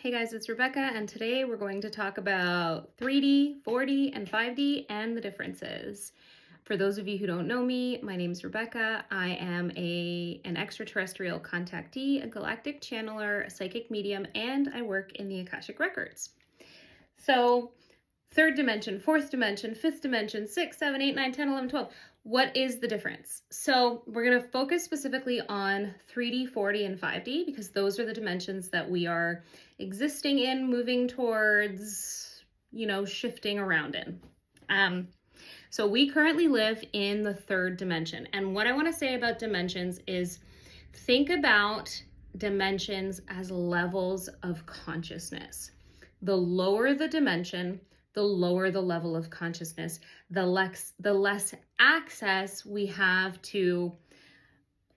Hey guys, it's Rebecca, and today we're going to talk about 3D, 4D, and 5D and the differences. For those of you who don't know me, my name is Rebecca. I am an extraterrestrial contactee, a galactic channeler, a psychic medium, and I work in the Akashic Records. So, third dimension, fourth dimension, fifth dimension, 6, 7, 8, 9, 10, 11, 12. What is the difference? So we're going to focus specifically on 3D, 4D, and 5D because those are the dimensions that we are existing in, moving towards, shifting around in. So we currently live in the third dimension. And what I want to say about dimensions is think about dimensions as levels of consciousness. The lower the dimension, the lower the level of consciousness, the less access we have to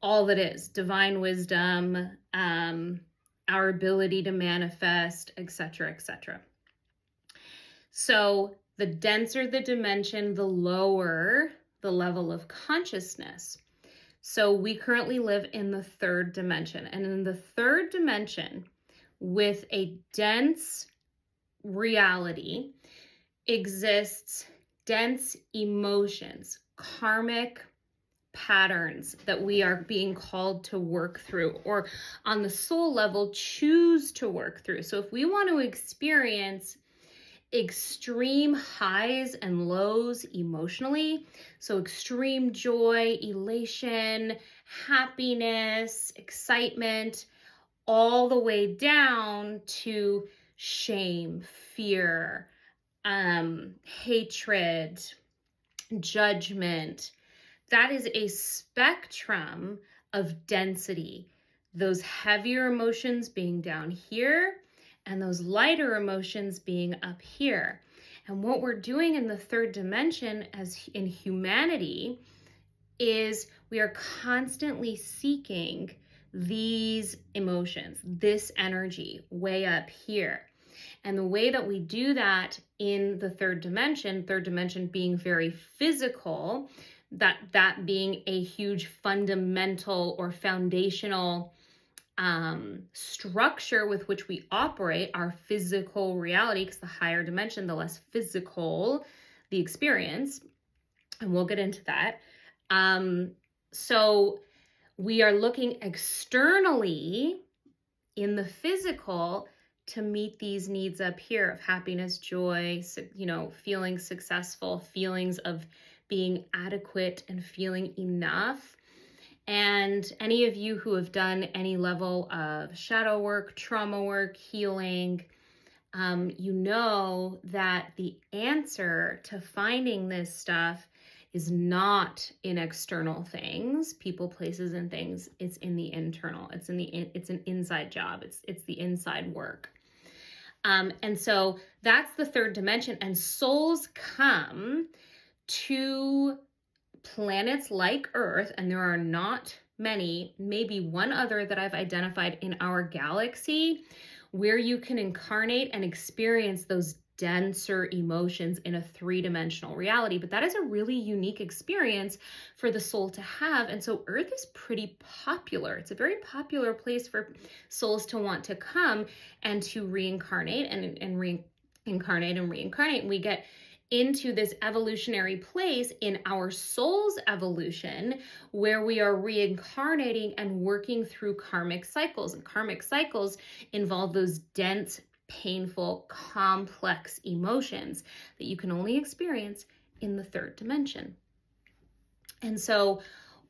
all that is divine wisdom, our ability to manifest, etc., etc. So the denser the dimension, the lower the level of consciousness. So we currently live in the third dimension. And in the third dimension, with a dense reality, exists dense emotions, karmic patterns that we are being called to work through, or on the soul level, choose to work through. So if we want to experience extreme highs and lows emotionally, so extreme joy, elation, happiness, excitement, all the way down to shame, fear, hatred, judgment. That is a spectrum of density. Those heavier emotions being down here and those lighter emotions being up here. And what we're doing in the third dimension as in humanity is we are constantly seeking these emotions, this energy way up here. And the way that we do that in the third dimension being very physical, that being a huge fundamental or foundational structure with which we operate our physical reality, because the higher dimension, the less physical the experience. And we'll get into that. So we are looking externally in the physical to meet these needs up here of happiness, joy, feeling successful, feelings of being adequate and feeling enough. And any of you who have done any level of shadow work, trauma work, healing, you know that the answer to finding this stuff is not in external things, people, places, and things. It's in the internal. It's an inside job. It's the inside work. And so that's the third dimension. And souls come to planets like Earth, and there are not many, maybe one other that I've identified in our galaxy, where you can incarnate and experience those denser emotions in a three-dimensional reality. But that is a really unique experience for the soul to have. And so Earth is pretty popular. It's a very popular place for souls to want to come and to reincarnate and reincarnate and reincarnate. And we get into this evolutionary place in our soul's evolution where we are reincarnating and working through karmic cycles. And karmic cycles involve those dense, painful, complex emotions that you can only experience in the third dimension. And so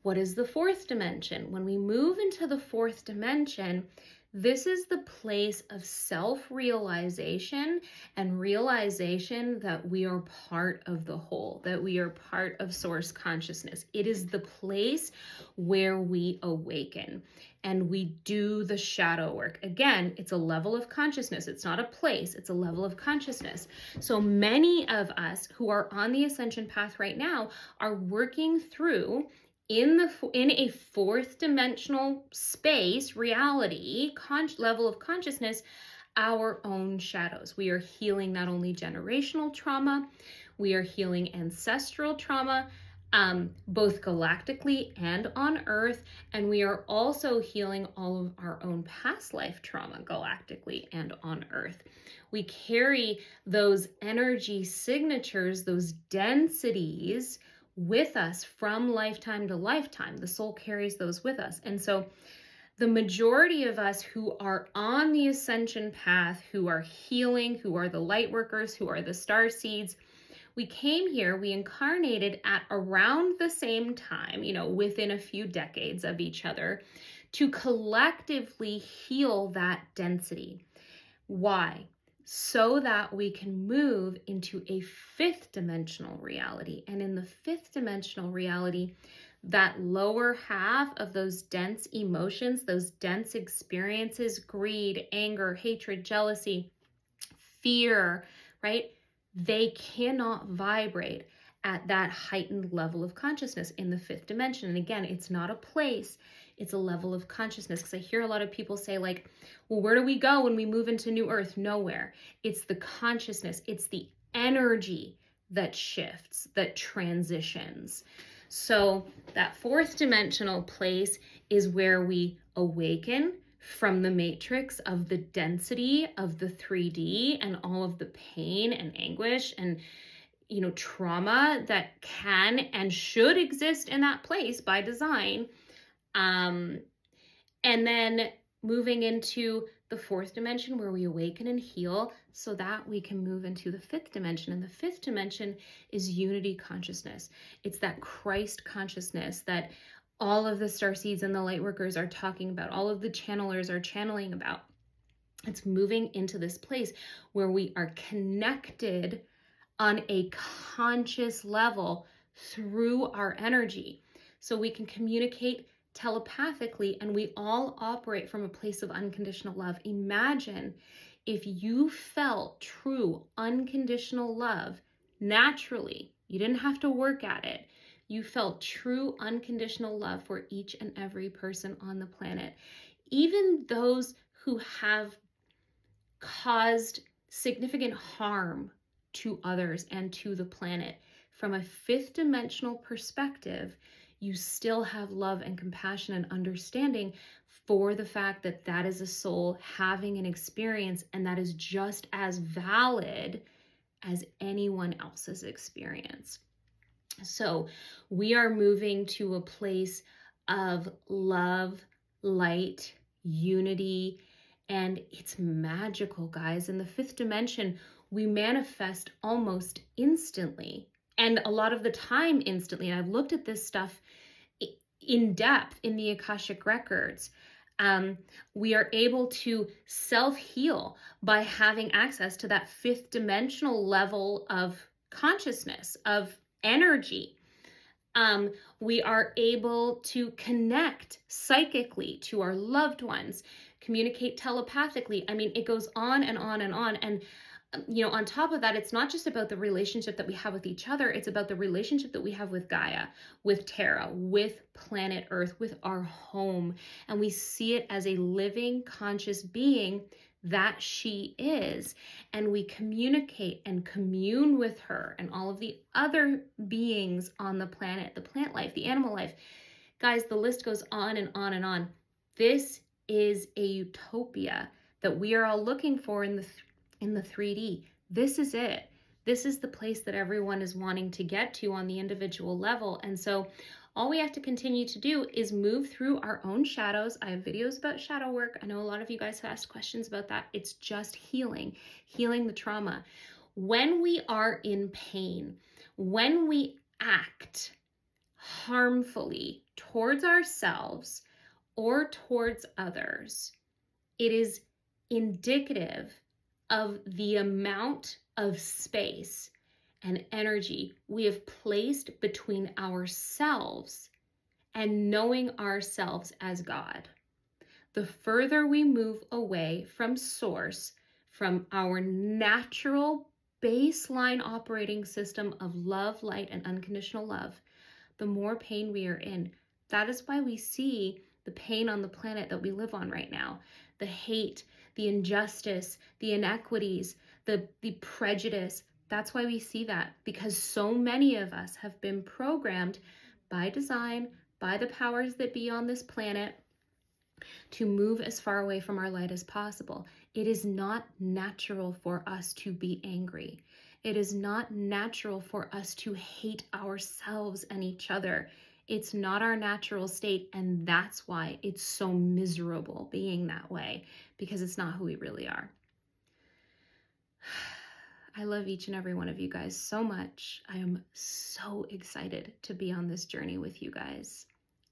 what is the fourth dimension? When we move into the fourth dimension, this is the place of self-realization and realization that we are part of the whole, that we are part of source consciousness. It is the place where we awaken and we do the shadow work. Again, it's a level of consciousness. It's not a place, it's a level of consciousness. So many of us who are on the ascension path right now are working through in a fourth dimensional space, reality, level of consciousness, our own shadows. We are healing not only generational trauma, we are healing ancestral trauma, both galactically and on Earth. And we are also healing all of our own past life trauma galactically and on Earth. We carry those energy signatures, those densities with us from lifetime to lifetime. The soul carries those with us. And so the majority of us who are on the ascension path, who are healing, who are the light workers, who are the star seeds, we came here, we incarnated at around the same time, within a few decades of each other, to collectively heal that density. Why? So that we can move into a fifth dimensional reality. And in the fifth dimensional reality, that lower half of those dense emotions, those dense experiences, greed, anger, hatred, jealousy, fear, right? They cannot vibrate at that heightened level of consciousness in the fifth dimension. And again, it's not a place, it's a level of consciousness. Because I hear a lot of people say, like, well, where do we go when we move into New Earth? Nowhere. It's the consciousness, it's the energy that shifts, that transitions. So that fourth dimensional place is where we awaken from the matrix of the density of the 3D and all of the pain and anguish and trauma that can and should exist in that place by design. And then moving into the fourth dimension where we awaken and heal so that we can move into the fifth dimension. And the fifth dimension is unity consciousness. It's that Christ consciousness that all of the starseeds and the light workers are talking about, all of the channelers are channeling about. It's moving into this place where we are connected on a conscious level through our energy. So we can communicate telepathically, and we all operate from a place of unconditional love. Imagine if you felt true unconditional love naturally. You didn't have to work at it. You felt true unconditional love for each and every person on the planet. Even those who have caused significant harm to others and to the planet. From a fifth dimensional perspective, you still have love and compassion and understanding for the fact that that is a soul having an experience, and that is just as valid as anyone else's experience. So we are moving to a place of love, light, unity, and it's magical, guys. In the fifth dimension, we manifest almost instantly, and a lot of the time instantly. And I've looked at this stuff in depth in the Akashic Records. We are able to self-heal by having access to that fifth dimensional level of consciousness, of energy. We are able to connect psychically to our loved ones, communicate telepathically. I mean, it goes on and on and on. And on top of that, it's not just about the relationship that we have with each other. It's about the relationship that we have with Gaia, with Terra, with planet Earth, with our home. And we see it as a living, conscious being that she is. And we communicate and commune with her and all of the other beings on the planet, the plant life, the animal life. Guys, the list goes on and on and on. This is a utopia that we are all looking for in the 3D. This is it. This is the place that everyone is wanting to get to on the individual level. And so all we have to continue to do is move through our own shadows. I have videos about shadow work. I know a lot of you guys have asked questions about that. It's just healing the trauma. When we are in pain, when we act harmfully towards ourselves or towards others, it is indicative of the amount of space and energy we have placed between ourselves and knowing ourselves as God. The further we move away from source, from our natural baseline operating system of love, light, and unconditional love, the more pain we are in. That is why we see the pain on the planet that we live on right now, the hate, the injustice, the inequities, the prejudice. That's why we see that, because so many of us have been programmed by design, by the powers that be on this planet, to move as far away from our light as possible. It is not natural for us to be angry. It is not natural for us to hate ourselves and each other. It's not our natural state, and that's why it's so miserable being that way, because it's not who we really are. I love each and every one of you guys so much. I am so excited to be on this journey with you guys.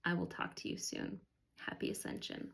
I will talk to you soon. Happy Ascension.